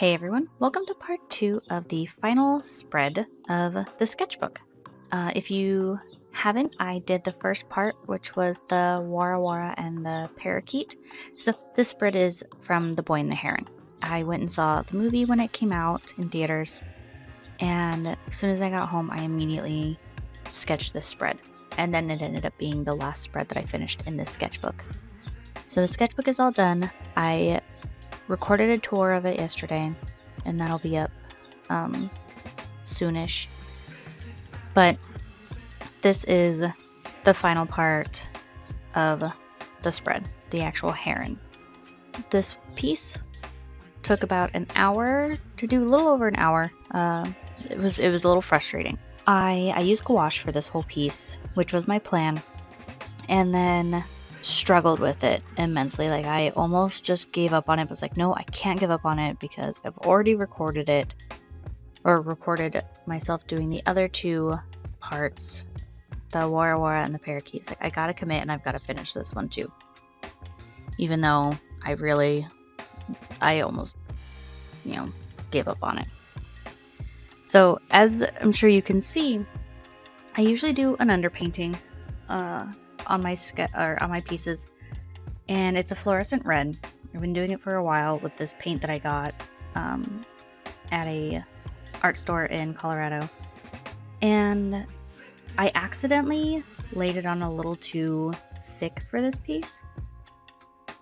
Hey everyone, welcome to part 2 of the final spread of the sketchbook. If you haven't, I did the first part, which was the Wara Wara and the parakeet. So this spread is from The Boy and the Heron. I went and saw the movie when it came out in theaters, and as soon as I got home, I immediately sketched this spread. And then it ended up being the last spread that I finished in this sketchbook. So the sketchbook is all done. I recorded a tour of it yesterday, and that'll be up soonish. But this is the final part of the spread, the actual heron. This piece took about an hour to do, a little over an hour. It was a little frustrating. I used gouache for this whole piece, which was my plan, and then struggled with it immensely. Like, I almost just gave up on it, but was like, no, I can't give up on it because I've already recorded it, or recorded myself doing the other two parts, the Wara Wara and the parakeets. Like, I gotta commit, and I've got to finish this one too, even though I almost gave up on it. So as I'm sure you can see, I usually do an underpainting on my pieces, and it's a fluorescent red. I've been doing it for a while with this paint that I got at a art store in Colorado, and I accidentally laid it on a little too thick for this piece.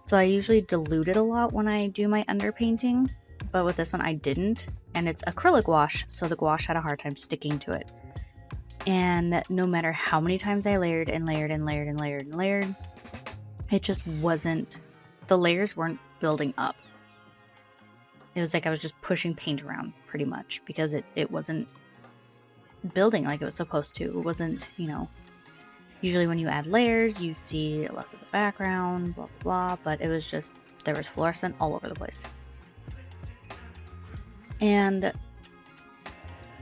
So I usually dilute it a lot when I do my underpainting, but with this one I didn't, and it's acrylic gouache, so the gouache had a hard time sticking to it. And no matter how many times I layered and layered and layered and layered and layered, it just wasn't, the layers weren't building up. It was like I was just pushing paint around pretty much, because it wasn't building like it was supposed to. It wasn't, usually when you add layers, you see less of the background, blah, blah, blah, but it was just, there was fluorescent all over the place. And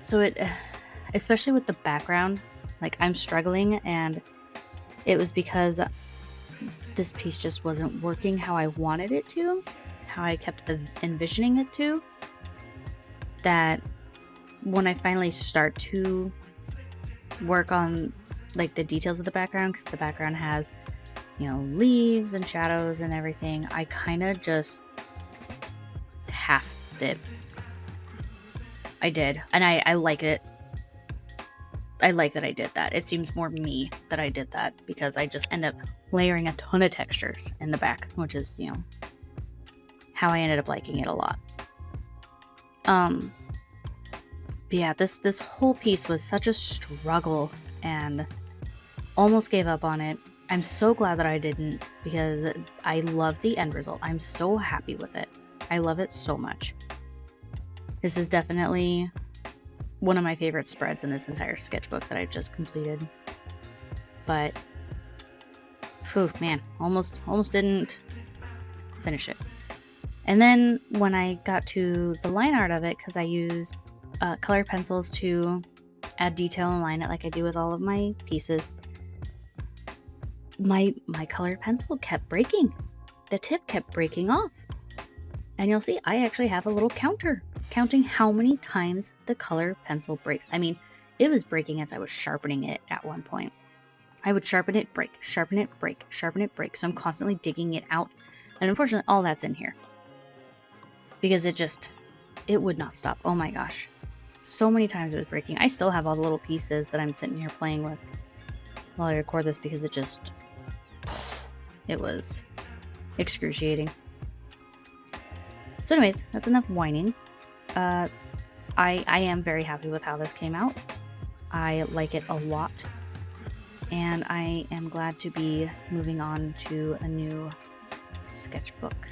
so it, especially with the background, like, I'm struggling, and it was because this piece just wasn't working how I wanted it to, how I kept envisioning it to, that when I finally start to work on like the details of the background, because the background has leaves and shadows and everything, I kind of just halved it. I did, and I like it. I like that I did that. It seems more me that I did that, because I just end up layering a ton of textures in the back, which is, how I ended up liking it a lot. But yeah, this whole piece was such a struggle, and almost gave up on it. I'm so glad that I didn't, because I love the end result. I'm so happy with it. I love it so much. This is definitely one of my favorite spreads in this entire sketchbook that I've just completed. But, phew, man, almost didn't finish it. And then when I got to the line art of it, because I used colored pencils to add detail and line it like I do with all of my pieces, my colored pencil kept breaking. The tip kept breaking off. And you'll see, I actually have a little counter counting how many times the color pencil breaks. I mean, it was breaking as I was sharpening it at one point. I would sharpen it, break, sharpen it, break, sharpen it, break. So I'm constantly digging it out. And unfortunately, all that's in here, because it would not stop. Oh my gosh. So many times it was breaking. I still have all the little pieces that I'm sitting here playing with while I record this, because it was excruciating. So anyways, that's enough whining. I am very happy with how this came out. I like it a lot, and I am glad to be moving on to a new sketchbook.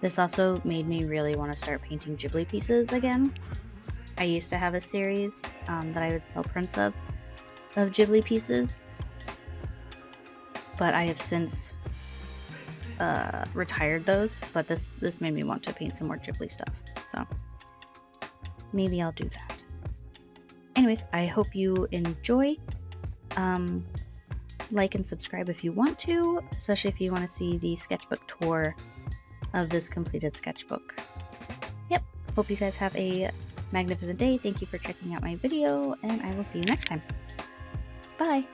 This also made me really want to start painting Ghibli pieces again. I used to have a series that I would sell prints of Ghibli pieces, but I have since retired those. But this made me want to paint some more Ghibli stuff, so maybe I'll do that. Anyways, I hope you enjoy. Like and subscribe if you want to, especially if you want to see the sketchbook tour of this completed sketchbook. Yep, Hope you guys have a magnificent day. Thank you for checking out my video, and I will see you next time. Bye!